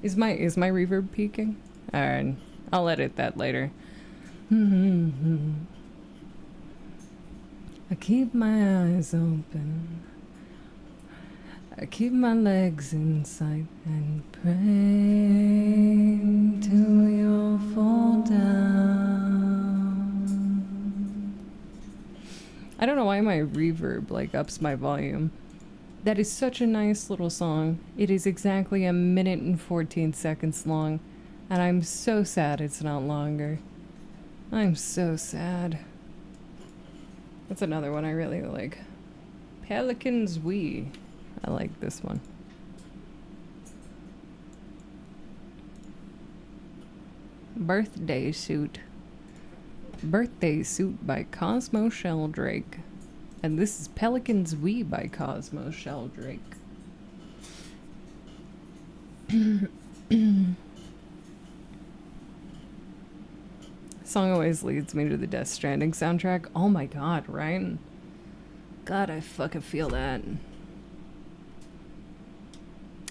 Is my reverb peaking? Alright. I'll edit that later. I keep my eyes open. I keep my legs in sight and pray till you'll fall down. I don't know why my reverb like ups my volume. That is such a nice little song. It is exactly 1 minute and 14 seconds long, and I'm so sad it's not longer. I'm so sad. That's another one I really like. Pelicans We. I like this one. Birthday Suit. Birthday Suit by Cosmo Sheldrake. And this is Pelicans We by Cosmo Sheldrake. Song always leads me to the Death Stranding soundtrack. Oh my god, right? God, I fucking feel that.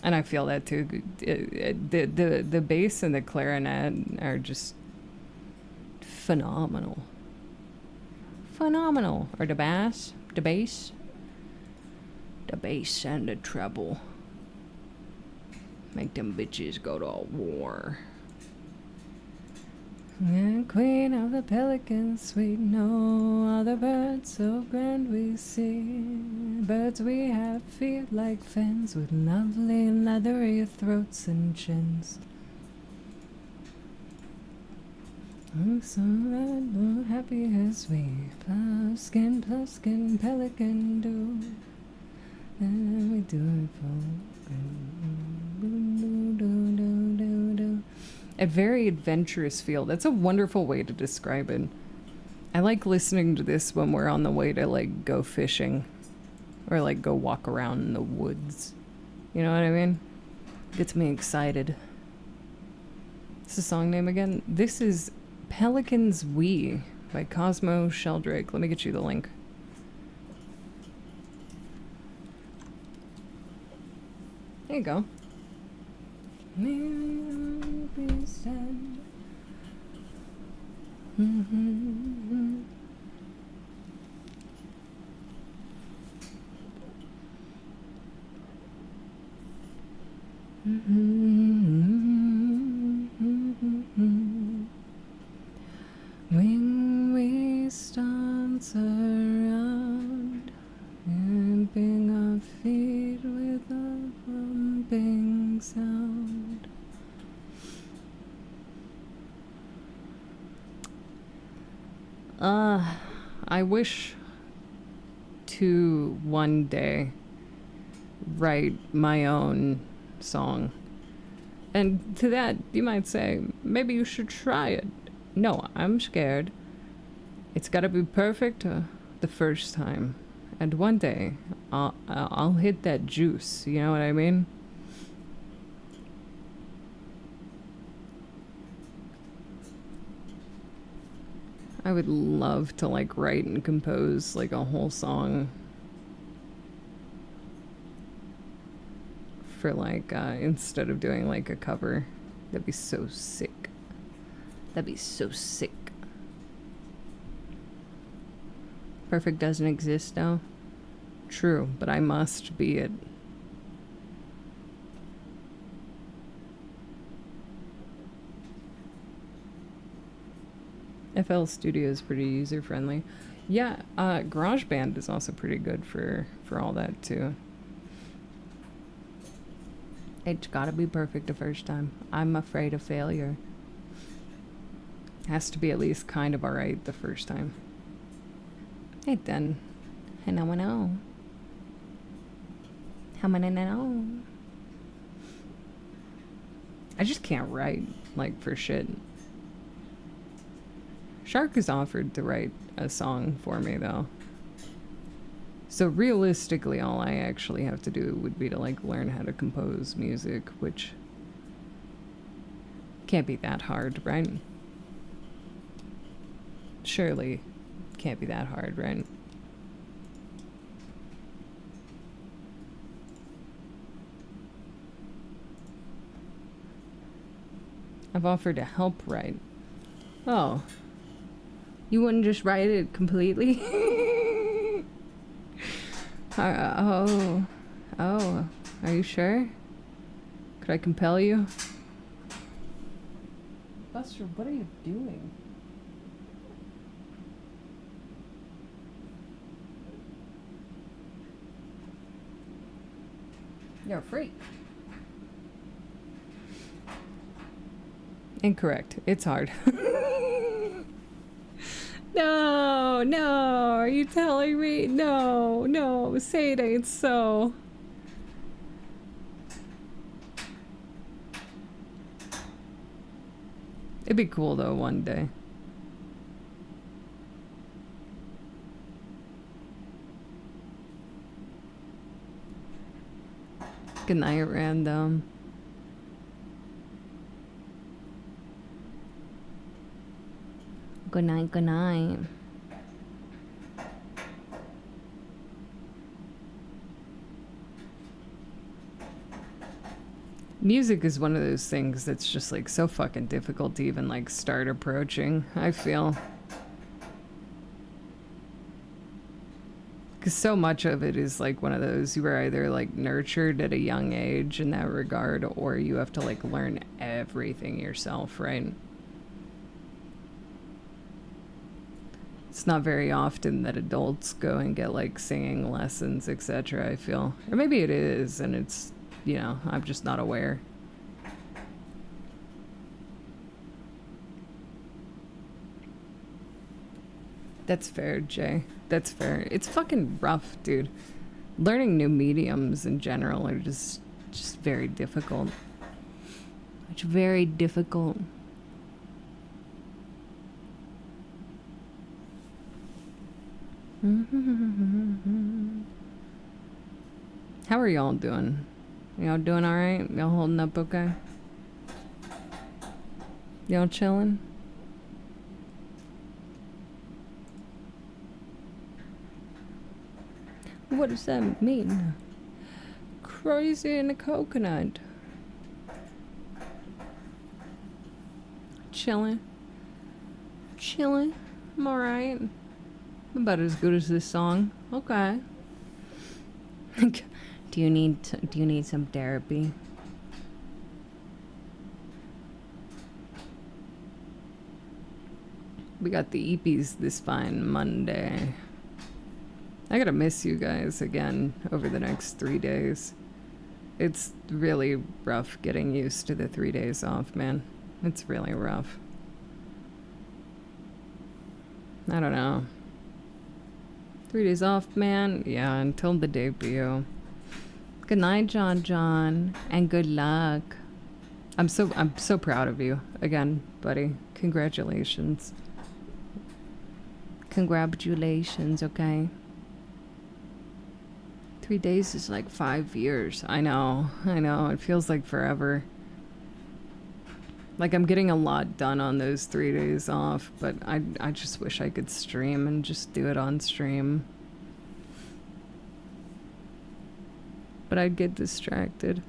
And I feel that too. The bass and the clarinet are just phenomenal. Phenomenal. Or the bass. The bass. The bass and the treble. Make them bitches go to war. And queen of the pelican suite, no other bird so grand we see. Birds we have feet like fins, with lovely leathery throats and chins. Oh, so red, oh, happy as we, plus skin, pelican do. And we do it for a very adventurous feel. That's a wonderful way to describe it. I like listening to this when we're on the way to like go fishing or like go walk around in the woods. You know what I mean? Gets me excited. What's the song name again? This is Pelicans We by Cosmo Sheldrake. Let me get you the link. There you go. Be sad. When we dance around, stamping our feet with a bumping sound. I wish to one day write my own song. And to that, you might say, maybe you should try it. No, I'm scared. It's gotta be perfect the first time. And one day, I'll hit that juice, you know what I mean? I would love to like write and compose like a whole song for like instead of doing like a cover. That'd be so sick. That'd be so sick. Perfect doesn't exist though. True, but I must be it. FL Studio is pretty user friendly. Yeah, GarageBand is also pretty good for all that too. It's gotta be perfect the first time. I'm afraid of failure. Has to be at least kind of alright the first time. Hey then. I know. How many know? I just can't write, like, for shit. Shark has offered to write a song for me, though. So realistically, all I actually have to do would be to, like, learn how to compose music, which can't be that hard, right? Surely can't be that hard, right? I've offered to help write. Oh. You wouldn't just write it completely? Oh. Oh. Are you sure? Could I compel you? Buster, what are you doing? You're a freak. Incorrect. It's hard. No, no. Are you telling me? No, no. Say it ain't so. It'd be cool though one day. Good night, random. Good night, good night. Music is one of those things that's just like so fucking difficult to even like start approaching, I feel. Because so much of it is like one of those you were either like nurtured at a young age in that regard, or you have to like learn everything yourself, right? It's not very often that adults go and get like singing lessons, etc., I feel. Or maybe it is, and it's, you know, I'm just not aware. That's fair, Jay. That's fair. It's fucking rough, dude. Learning new mediums in general are just very difficult. It's very difficult. How are y'all doing? Y'all doing alright? Y'all holding up okay? Y'all chilling? What does that mean? Crazy in a coconut. Chilling. Chilling. I'm alright. About as good as this song. Okay. Do you need some therapy? We got the EPs this fine Monday. I gotta miss you guys again over the next 3 days. It's really rough getting used to the 3 days off, man. It's really rough. I don't know. 3 days off, man. Yeah, until the debut. Good night, John, and good luck. I'm so proud of you again, buddy. Congratulations. Congratulations, okay? 3 days is like 5 years. I know. It feels like forever. Like I'm getting a lot done on those 3 days off, but I just wish I could stream and just do it on stream. But I'd get distracted.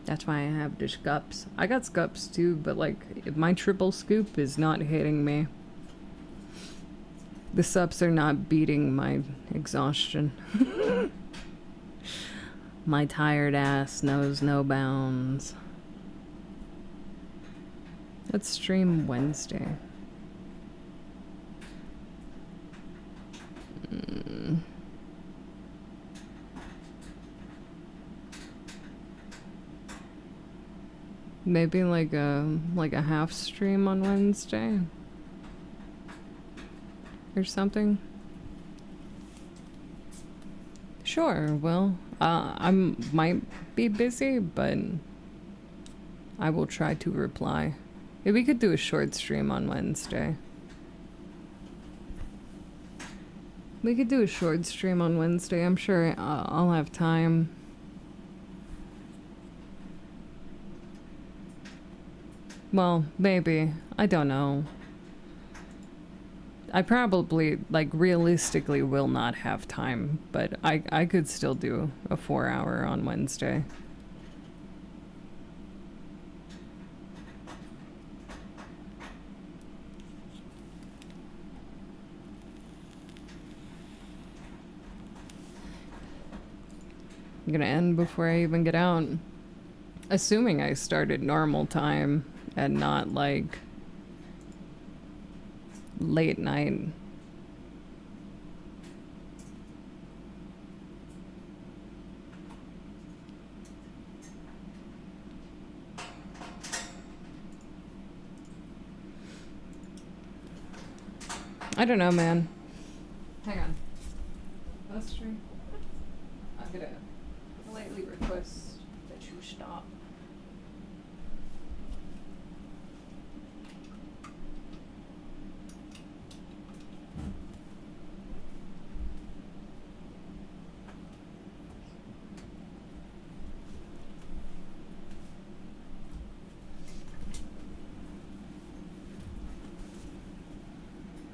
That's why I have the scups. I got scups too, but like my triple scoop is not hitting me. The sups are not beating my exhaustion. My tired ass knows no bounds. Let's stream Wednesday. Maybe like a half stream on Wednesday or something. Sure, well, I might be busy, but I will try to reply. If we could do a short stream on Wednesday. We could do a short stream on Wednesday. I'm sure I'll have time. Well, maybe. I don't know. I probably, like, realistically will not have time, but I could still do a 4-hour on Wednesday. I'm gonna end before I even get out. Assuming I started normal time and not, like, late night. I don't know, man. Hang on. That's true. I'm gonna politely request that you stop.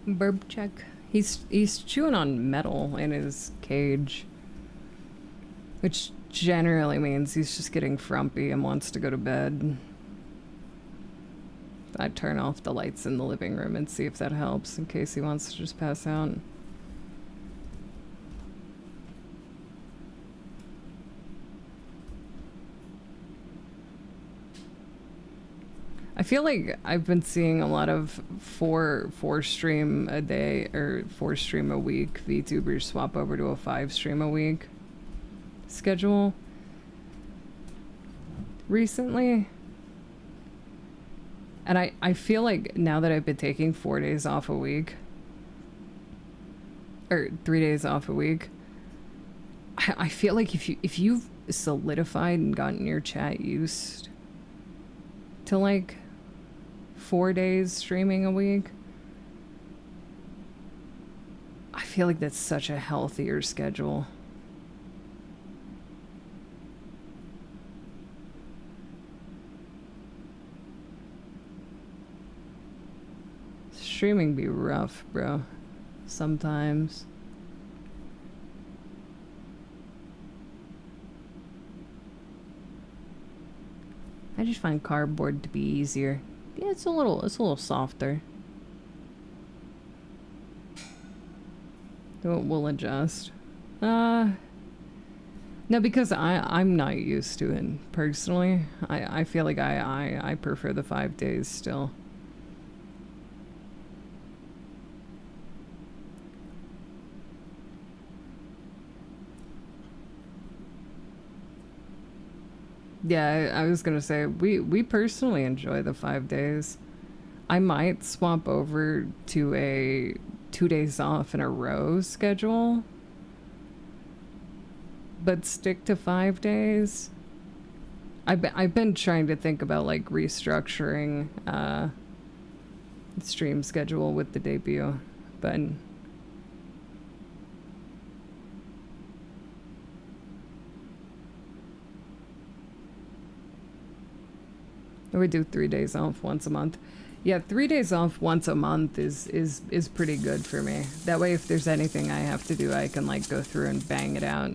Burp check. He's chewing on metal in his cage, which generally means he's just getting frumpy and wants to go to bed. I'd turn off the lights in the living room and see if that helps in case he wants to just pass out. I feel like I've been seeing a lot of four stream a day or 4 stream a week VTubers swap over to a 5 stream a week schedule recently. And I feel like now that I've been taking 4 days off a week, or 3 days off a week, I feel like if you've solidified and gotten your chat used to like 4 days streaming a week, I feel like that's such a healthier schedule. Streaming be rough, bro. Sometimes. I just find cardboard to be easier. Yeah, it's a little softer. We'll adjust. No, because I'm not used to it personally. I feel like I prefer the 5 days still. Yeah, I was gonna say, we personally enjoy the 5 days. I might swap over to a 2 days off in a row schedule, but stick to 5 days. I've been trying to think about like restructuring stream schedule with the debut, but we do 3 days off once a month. Yeah, 3 days off once a month is pretty good for me. That way, if there's anything I have to do, I can like go through and bang it out.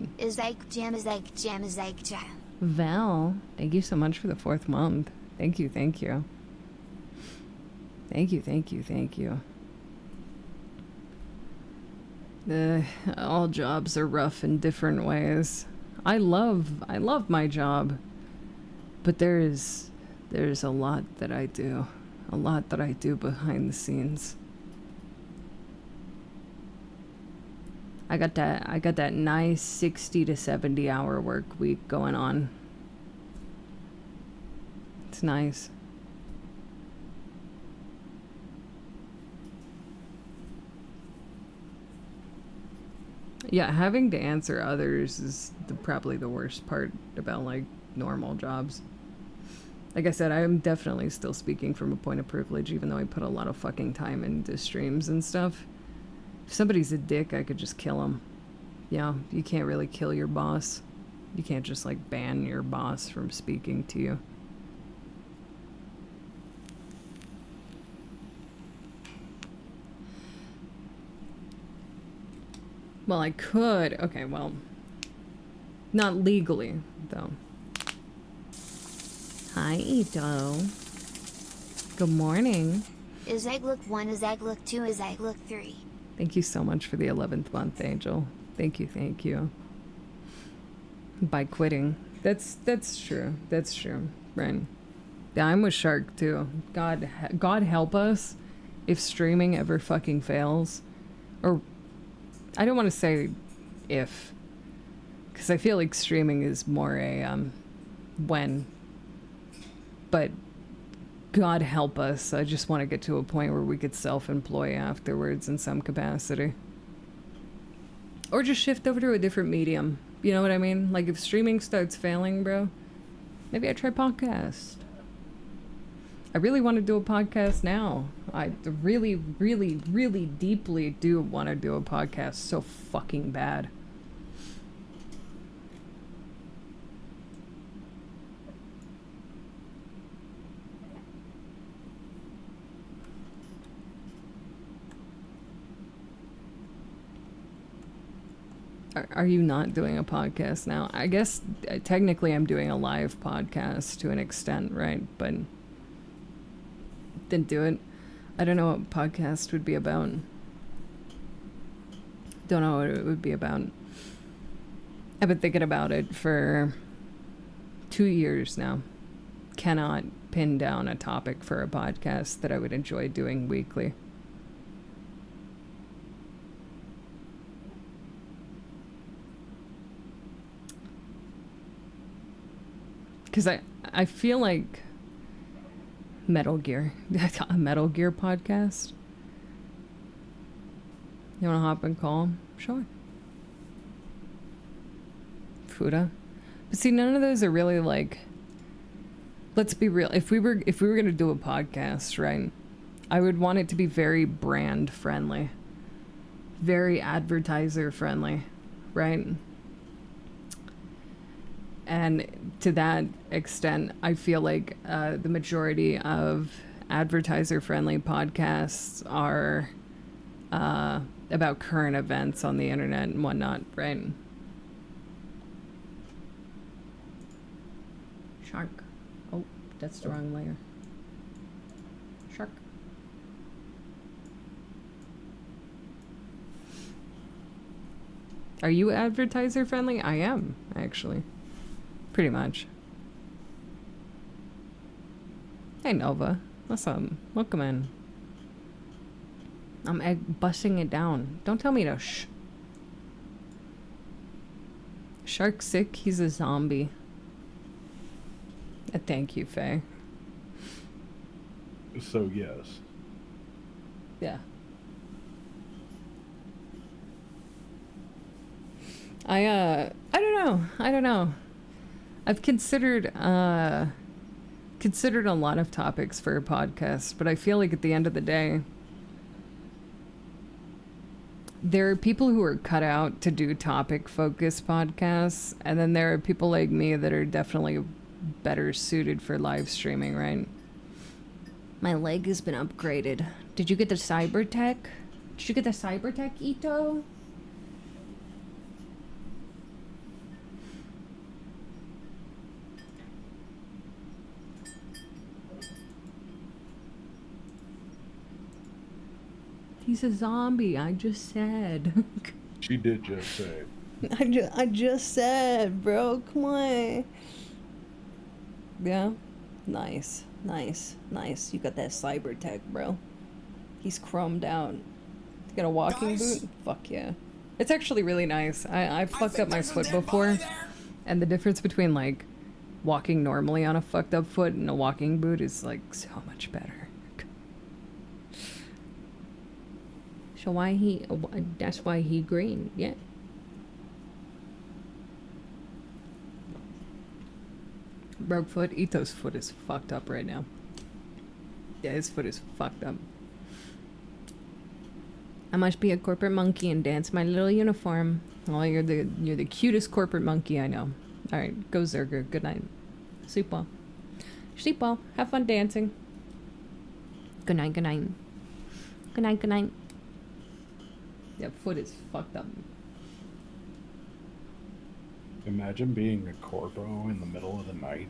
Val, thank you so much for the 4th month. Thank you, thank you. Thank you, thank you, thank you. All jobs are rough in different ways. I love my job, but there's a lot that I do. A lot that I do behind the scenes. I got that nice 60 to 70 hour work week going on. It's nice. Yeah, having to answer others is probably the worst part about like normal jobs. Like I said, I'm definitely still speaking from a point of privilege, even though I put a lot of fucking time into streams and stuff. If somebody's a dick, I could just kill him. Yeah, you can't really kill your boss. You can't just, like, ban your boss from speaking to you. Well, I could. Okay, well, not legally, though. Hi, Ito. Good morning. Is egg look 1, is egg look 2, is egg look 3. Thank you so much for the 11th month, Angel. Thank you, thank you. By quitting. That's true. That's true. Right. Yeah, I'm with Shark, too. God help us if streaming ever fucking fails. Or, I don't want to say if. Because I feel like streaming is more a, when. But, God help us. I just want to get to a point where we could self-employ afterwards in some capacity. Or just shift over to a different medium. You know what I mean? Like, if streaming starts failing, bro, maybe I try podcast. I really want to do a podcast now. I really, really, really deeply do want to do a podcast so fucking bad. Are you not doing a podcast now? I guess technically I'm doing a live podcast to an extent, right? But didn't do it. I don't know what podcast would be about. Don't know what it would be about. I've been thinking about it for 2 years now. Cannot pin down a topic for a podcast that I would enjoy doing weekly. Because I feel like Metal Gear. A Metal Gear podcast. You want to hop and call? Sure. Fuda. But see, none of those are really like... Let's be real. If we were going to do a podcast, right? I would want it to be very brand friendly. Very advertiser friendly. Right? And to that extent, I feel like the majority of advertiser-friendly podcasts are about current events on the internet and whatnot, right? Shark. Oh, that's the wrong layer. Shark. Are you advertiser-friendly? I am, actually. Pretty much. Hey Nova, what's up? Welcome in. I'm busting it down. Don't tell me to shh. Shark's sick, he's a zombie. Thank you, Faye. So yes. Yeah. I don't know. I've considered a lot of topics for a podcast, but I feel like at the end of the day, there are people who are cut out to do topic-focused podcasts, and then there are people like me that are definitely better suited for live streaming, right? My leg has been upgraded. Did you get the Cybertech? Did you get the Cybertech, Ito? He's a zombie, I just said. She did just say. I just said, bro, come on. Yeah? Nice. You got that Cybertech, bro. He's chromed out. You got a walking boot? Fuck yeah. It's actually really nice. I fucked up my foot before, and the difference between, like, walking normally on a fucked up foot and a walking boot is, like, so much better. So that's why he green, yeah. Broke foot. Ito's foot is fucked up right now. Yeah, his foot is fucked up. I must be a corporate monkey and dance my little uniform. Oh, you're the cutest corporate monkey I know. All right, go Zerger. Good night. Sleep well. Sleep well. Have fun dancing. Good night. Good night. Good night. Good night. Yeah, foot is fucked up. Imagine being a corpo in the middle of the night.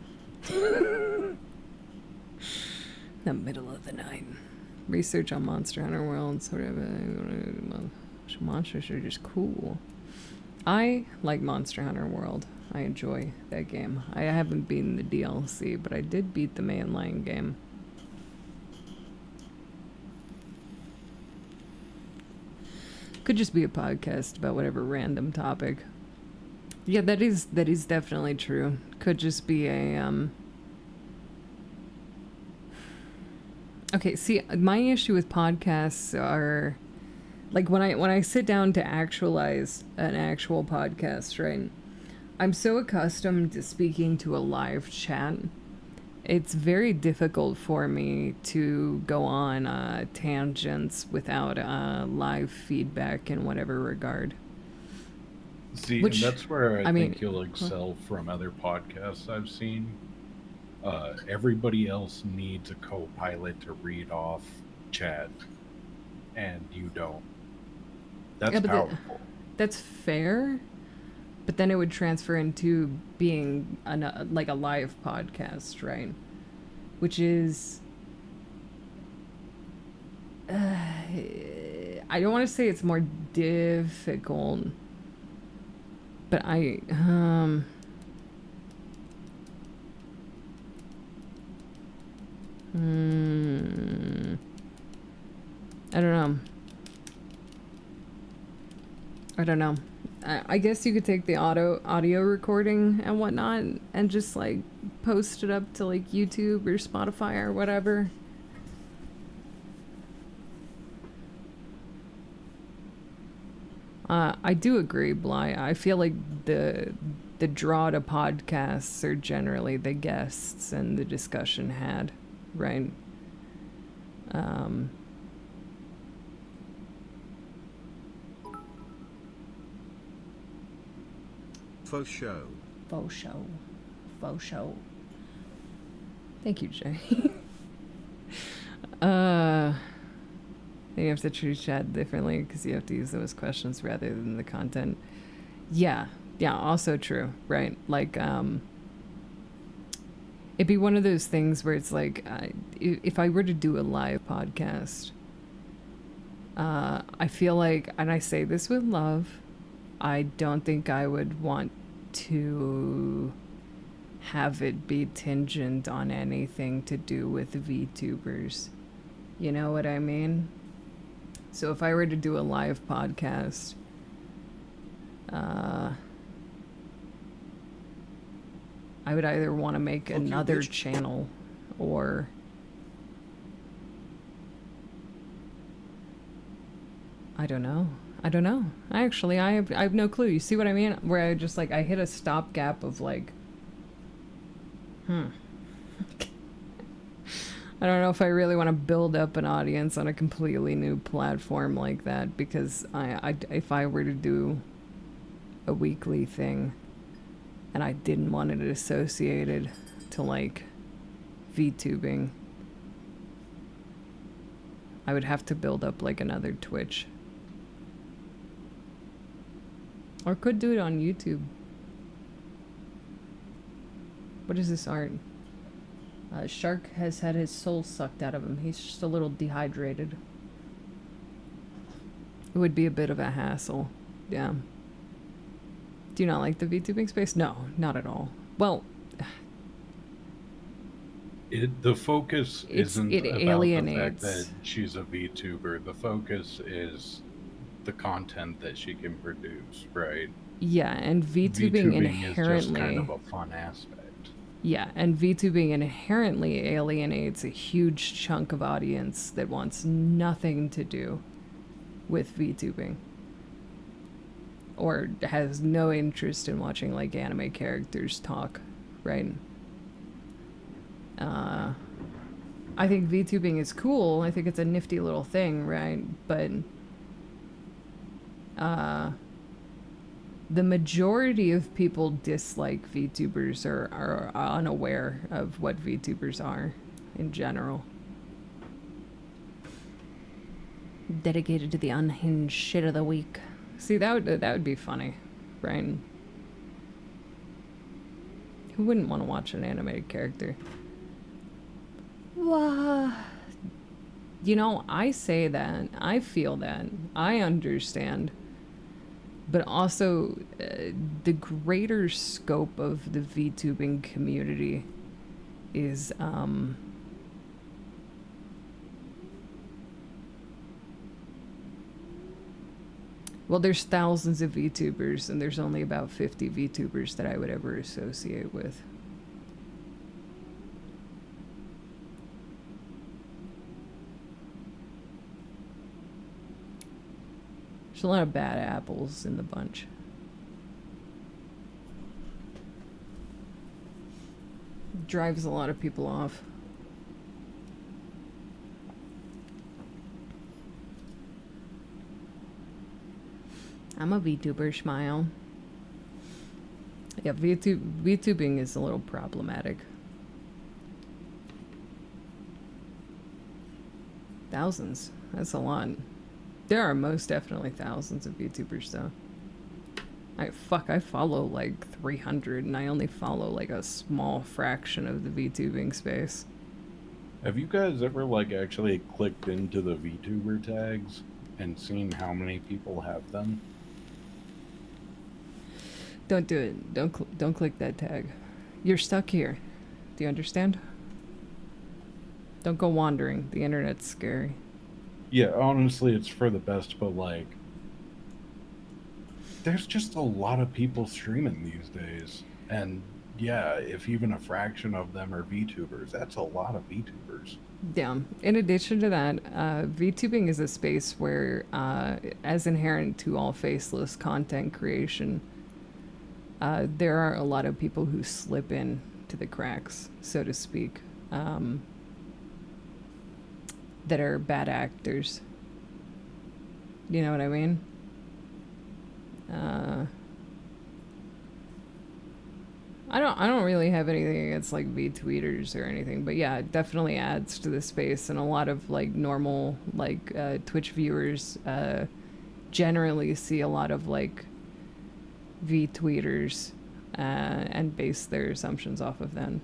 The middle of the night. Research on Monster Hunter World, sort of. Monsters are just cool. I like Monster Hunter World. I enjoy that game. I haven't beaten the DLC, but I did beat the mainline game. Could just be a podcast about whatever random topic. Yeah, that is definitely true. Could just be a Okay, see, my issue with podcasts are like when I sit down to actualize an actual podcast, right? I'm so accustomed to speaking to a live chat. It's very difficult for me to go on tangents without live feedback in whatever regard. See, Which, and that's where I I mean, think you'll excel from other podcasts I've seen. Everybody else needs a co-pilot to read off chat, and you don't. That's yeah, but powerful. that's fair. But then it would transfer into being like a live podcast, right? Which is, I don't want to say it's more difficult, but I I don't know. I guess you could take the audio recording and whatnot and just like post it up to like YouTube or Spotify or whatever. I do agree, Bly. I feel like the draw to podcasts are generally the guests and the discussion had, right? Faux show. Faux show. Faux show. Thank you, Jay. You have to treat chat differently because you have to use those questions rather than the content. Yeah, also true, right? Like, it'd be one of those things where it's like, if I were to do a live podcast, I feel like, and I say this with love, I don't think I would want to have it be tingent on anything to do with VTubers. You know what I mean? So if I were to do a live podcast, I would either want to make another channel or I don't know. Actually, I have no clue. You see what I mean? Where I just like I hit a stopgap of like, I don't know if I really want to build up an audience on a completely new platform like that because if I were to do a weekly thing and I didn't want it associated to like VTubing, I would have to build up like another Twitch. Or could do it on YouTube. What is this art? Shark has had his soul sucked out of him. He's just a little dehydrated. It would be a bit of a hassle. Yeah. Do you not like the VTubing space? No, not at all. Well, The focus isn't it about alienates. the fact that she's a VTuber. The focus is the content that she can produce, right? Yeah, and VTubing inherently is just kind of a fun aspect. Yeah, and VTubing inherently alienates a huge chunk of audience that wants nothing to do with VTubing. Or has no interest in watching like anime characters talk, right? I think VTubing is cool. I think it's a nifty little thing, right? But the majority of people dislike VTubers or are unaware of what VTubers are in general. Dedicated to the unhinged shit of the week. See, that would be funny, right? Who wouldn't want to watch an animated character? Well, you know, I say that, I feel that, I understand. But also, the greater scope of the VTubing community is, well, there's thousands of VTubers, and there's only about 50 VTubers that I would ever associate with. There's a lot of bad apples in the bunch. Drives a lot of people off. I'm a VTuber, smile. Yeah, VTubing is a little problematic. Thousands. That's a lot. There are most definitely thousands of VTubers, though. I follow like 300, and I only follow like a small fraction of the VTubing space. Have you guys ever like actually clicked into the VTuber tags and seen how many people have them? Don't do it. Don't click that tag. You're stuck here. Do you understand? Don't go wandering. The internet's scary. Yeah, honestly, it's for the best, but like, there's just a lot of people streaming these days. And yeah, if even a fraction of them are VTubers, that's a lot of VTubers. Yeah. In addition to that, VTubing is a space where, as inherent to all faceless content creation, there are a lot of people who slip in to the cracks, so to speak, that are bad actors. You know what I mean? I don't really have anything against like V-tweeters or anything, but yeah, it definitely adds to the space, and a lot of like normal like Twitch viewers generally see a lot of like V-tweeters and base their assumptions off of them.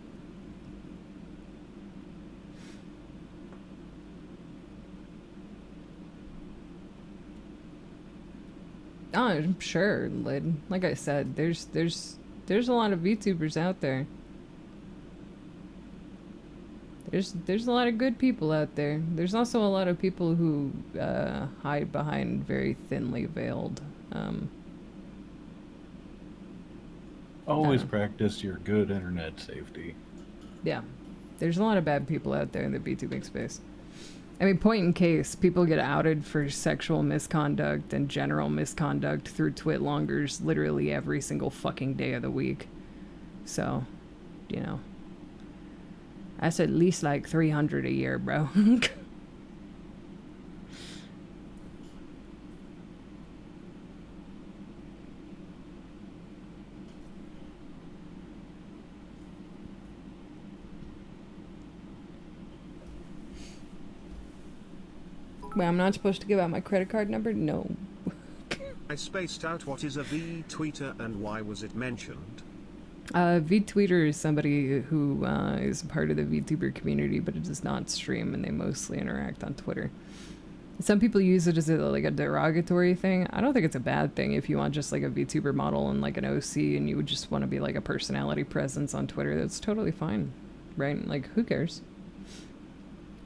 Oh, I'm sure, Lid. Like I said, there's a lot of VTubers out there. There's a lot of good people out there. There's also a lot of people who hide behind very thinly veiled. Always practice your good internet safety. Yeah, there's a lot of bad people out there in the VTubing space. I mean, point in case, people get outed for sexual misconduct and general misconduct through twitlongers literally every single fucking day of the week. So, you know, that's at least like 300 a year, bro. Wait, I'm not supposed to give out my credit card number? No. I spaced out what is a V-tweeter and why was it mentioned? V-tweeter is somebody who is part of the VTuber community, but it does not stream, and they mostly interact on Twitter. Some people use it as like a derogatory thing. I don't think it's a bad thing if you want just like a VTuber model and like an OC, and you would just want to be like a personality presence on Twitter. That's totally fine, right? Like, who cares?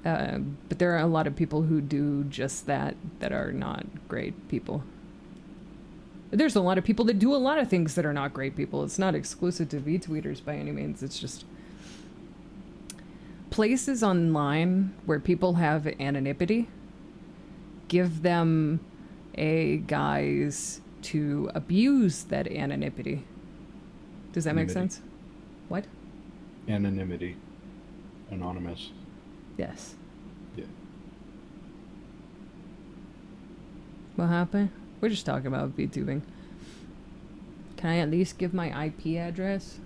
But there are a lot of people who do just that are not great people. There's a lot of people that do a lot of things that are not great people. It's not exclusive to V-tweeters by any means. It's just places online where people have anonymity give them a guise to abuse that anonymity. Does that make sense? What? Anonymity. Anonymous. Yes. Yeah. What happened? We're just talking about VTubing. Can I at least give my IP address?